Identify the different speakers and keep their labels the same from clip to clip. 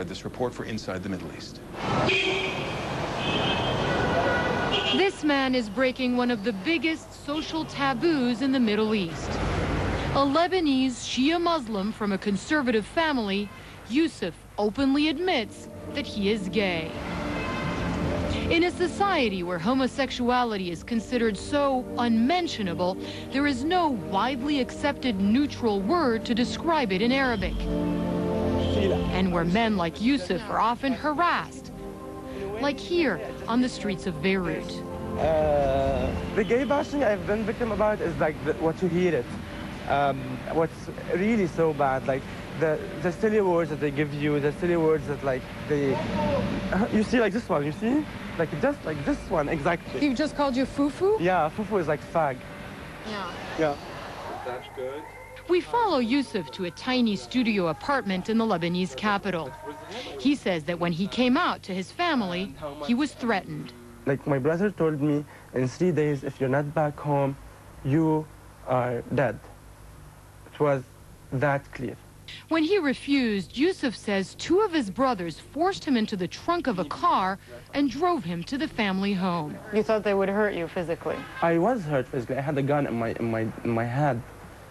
Speaker 1: This report for Inside the Middle East.
Speaker 2: This man is breaking one of the biggest social taboos in the Middle East. A Lebanese Shia Muslim from a conservative family, Yusuf openly admits that he is gay. In a society where homosexuality is considered so unmentionable, there is no widely accepted neutral word to describe it in Arabic. And where men like Yusuf are often harassed, like here on the streets of Beirut.
Speaker 3: The gay bashing I've been victim about is like what you hear it. What's really so bad, like the silly words that they give you, the silly words that like you see like this one, you see? Like just like this one, exactly.
Speaker 2: He just called you fufu?
Speaker 3: Yeah, fufu is like fag.
Speaker 2: Yeah.
Speaker 3: Yeah.
Speaker 4: That's good.
Speaker 2: We follow Yusuf to a tiny studio apartment in the Lebanese capital. He says that when he came out to his family, he was threatened.
Speaker 3: Like my brother told me, in 3 days, if you're not back home, you are dead. It was that clear.
Speaker 2: When he refused, Yusuf says 2 of his brothers forced him into the trunk of a car and drove him to the family home.
Speaker 5: You thought they would hurt you physically?
Speaker 3: I was hurt physically. I had a gun in my head.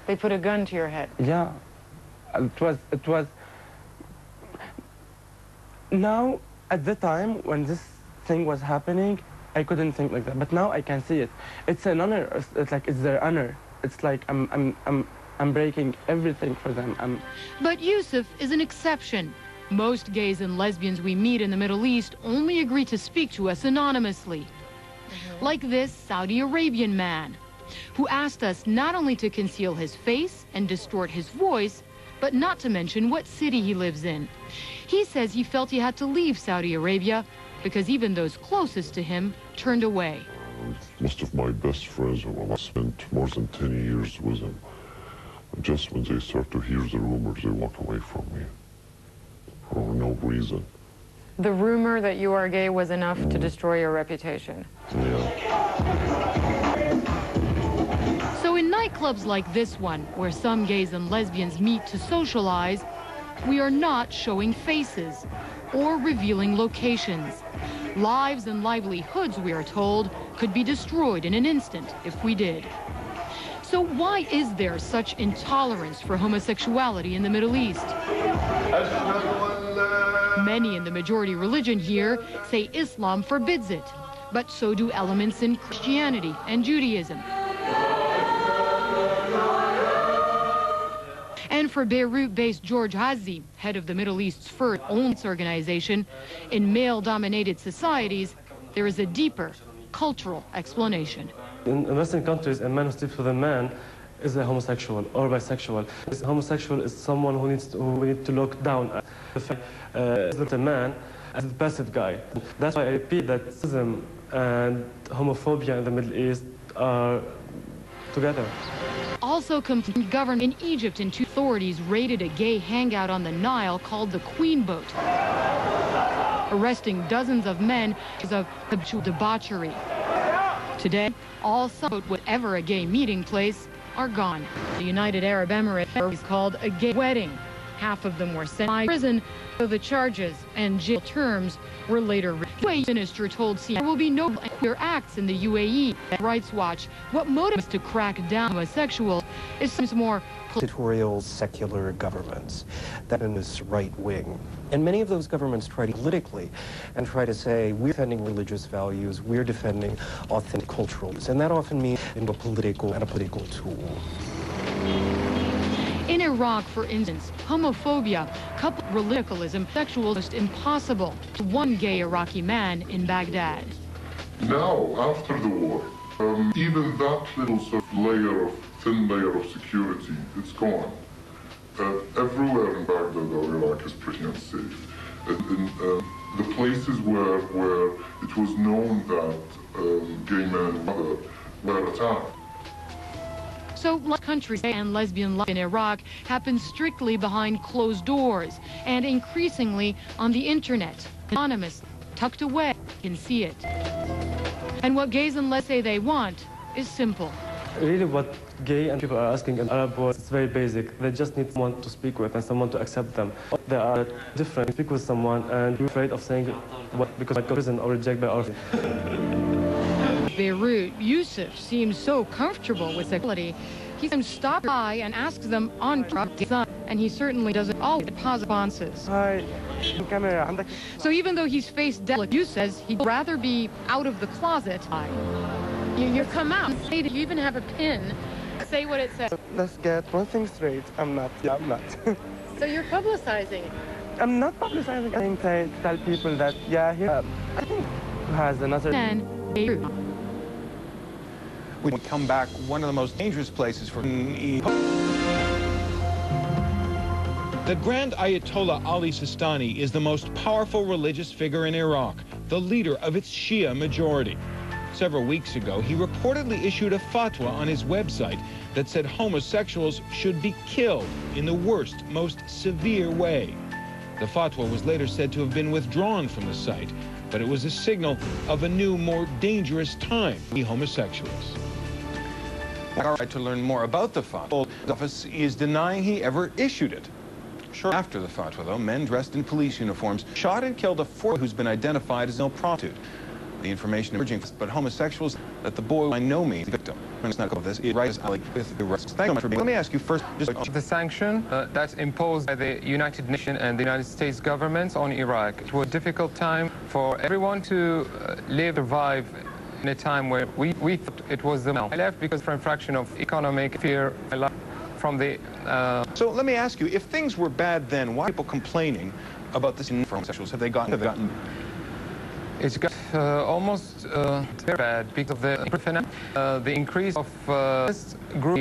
Speaker 5: They put a gun to your head?
Speaker 3: Yeah. It was... Now, at the time, when this thing was happening, I couldn't think like that. But now I can see it. It's an honor. It's like it's their honor. It's like I'm breaking everything for them.
Speaker 2: But Yusuf is an exception. Most gays and lesbians we meet in the Middle East only agree to speak to us anonymously. Like this Saudi Arabian man, who asked us not only to conceal his face and distort his voice, but not to mention what city he lives in. He says he felt he had to leave Saudi Arabia because even those closest to him turned away.
Speaker 6: Most of my best friends, well, I spent more than 10 years with them. Just when they start to hear the rumors, they walk away from me for no reason.
Speaker 5: The rumor that you are gay was enough to destroy your reputation?
Speaker 6: Yeah.
Speaker 2: So in nightclubs like this one, where some gays and lesbians meet to socialize, we are not showing faces or revealing locations. Lives and livelihoods, we are told, could be destroyed in an instant if we did. So why is there such intolerance for homosexuality in the Middle East? Many in the majority religion here say Islam forbids it, but so do elements in Christianity and Judaism. And for Beirut-based George Hazi, head of the Middle East's first only organization, in male-dominated societies, there is a deeper cultural explanation.
Speaker 7: In Western countries, a man who sleeps with a man is a homosexual or bisexual. A homosexual is someone who we need to look down at. A man as a passive guy. That's why I repeat that racism and homophobia in the Middle East are together.
Speaker 2: Also governed in Egypt, and 2 authorities raided a gay hangout on the Nile called the Queen Boat, arresting dozens of men because of habitual debauchery. Today, all some, whatever a gay meeting place, are gone. The United Arab Emirates is called a gay wedding. Half of them were sent to prison, so the charges and jail terms were later reduced. The UAE minister told CNN there will be no queer acts in the UAE. Rights Watch, what motivates to crack down homosexuals is seems more
Speaker 8: dictatorial, secular governments that is right wing. And many of those governments try to politically and try to say, we're defending religious values, we're defending authentic cultural values, and that often means a political tool.
Speaker 2: In Iraq, for instance, homophobia, coupled with radicalism, sexual is impossible to one gay Iraqi man in Baghdad.
Speaker 6: Now, after the war, even that little sort of thin layer of security, it's gone. Everywhere in Baghdad or Iraq is pretty unsafe. In the places where it was known that gay men were attacked.
Speaker 2: So, like countries and lesbian life in Iraq happens strictly behind closed doors and increasingly on the internet, anonymous, tucked away, you can see it. And what gays and lesbians say they want is simple:
Speaker 7: Really what gay and people are asking in Arab world is very basic. They just need someone to speak with and someone to accept them. They are different. Speak with someone and you're afraid of saying what because I go to prison or rejected by our
Speaker 2: Beirut, Yusuf seems so comfortable with sexuality. He can stop by and ask them on camera, and he certainly doesn't always get positive responses. So even though he's faced death, Yusuf says he'd rather be out of the closet. You come out and say that you even have a pin. Say what it says.
Speaker 3: Let's get one thing straight. I'm not.
Speaker 2: So you're publicizing it.
Speaker 3: I'm not publicizing. I think to tell people that, yeah, I think has another...
Speaker 2: And Beirut.
Speaker 1: We come back, one of the most dangerous places for...
Speaker 4: The Grand Ayatollah Ali Sistani is the most powerful religious figure in Iraq, the leader of its Shia majority. Several weeks ago, he reportedly issued a fatwa on his website that said homosexuals should be killed in the worst, most severe way. The fatwa was later said to have been withdrawn from the site, but it was a signal of a new, more dangerous time for homosexuals.
Speaker 1: All right, to learn more about the fatwa, the office is denying he ever issued it. Shortly after the fatwa, though, men dressed in police uniforms shot and killed a 4-year-old who's been identified as no prostitute. The information emerging, but homosexuals, that the boy by no means the victim. It's not this. It writes with the rest. Thank you so much for being. Let me ask you first.
Speaker 9: The sanction that's imposed by the United Nations and the United States governments on Iraq. It was a difficult time for everyone to survive in a time where we thought it was the I left because for infraction of economic fear from the...
Speaker 1: So let me ask you, if things were bad then, why are people complaining about this for homosexuals? Have they gotten...
Speaker 9: It's got almost very bad because of the increase of this group.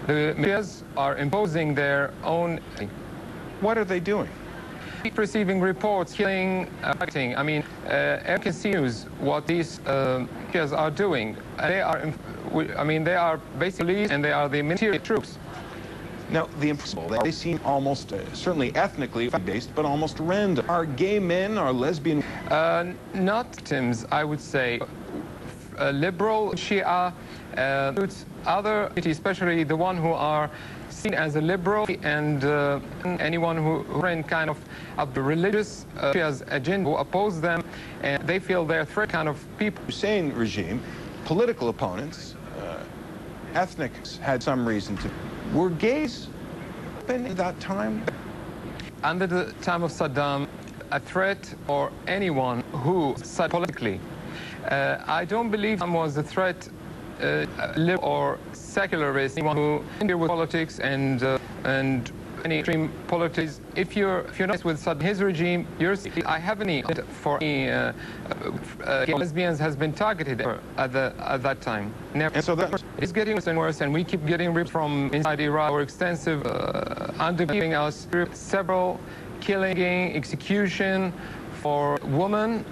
Speaker 9: The medias are imposing their own...
Speaker 1: What are they doing?
Speaker 9: Keep receiving reports, killing, fighting. I mean, everyone can see news what these medias are doing. They are, I mean, they are basically, and they are the military troops.
Speaker 1: Now, the impossible, they seem almost, certainly ethnically based, but almost random. Are gay men, are lesbian...
Speaker 9: Not victims, I would say. Liberal, Shia, other, especially the one who are seen as a liberal, and anyone who in kind of the religious Shia's agenda, who oppose them, and they feel they're threat kind of people.
Speaker 1: Hussein regime, political opponents, ethnics had some reason to... Were gays open at that time?
Speaker 9: Under the time of Saddam, a threat or anyone who said politically, I don't believe Saddam was a threat liberal or secularist, anyone who interfered with politics and any extreme politics. If you're nice with Saddam, his regime, I haven't any for any lesbians has been targeted at that time. Never.
Speaker 1: And so that
Speaker 9: it's getting worse and worse, and we keep getting ripped from inside Iraq. Or extensive undergiving us several killing, execution for women,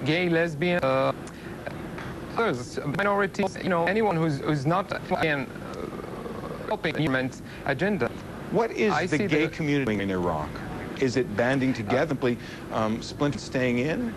Speaker 9: gay, lesbian, others, minorities. You know, anyone who's not again helping the government agenda.
Speaker 1: What is the gay community in Iraq? Is it banding together, simply splinter staying in?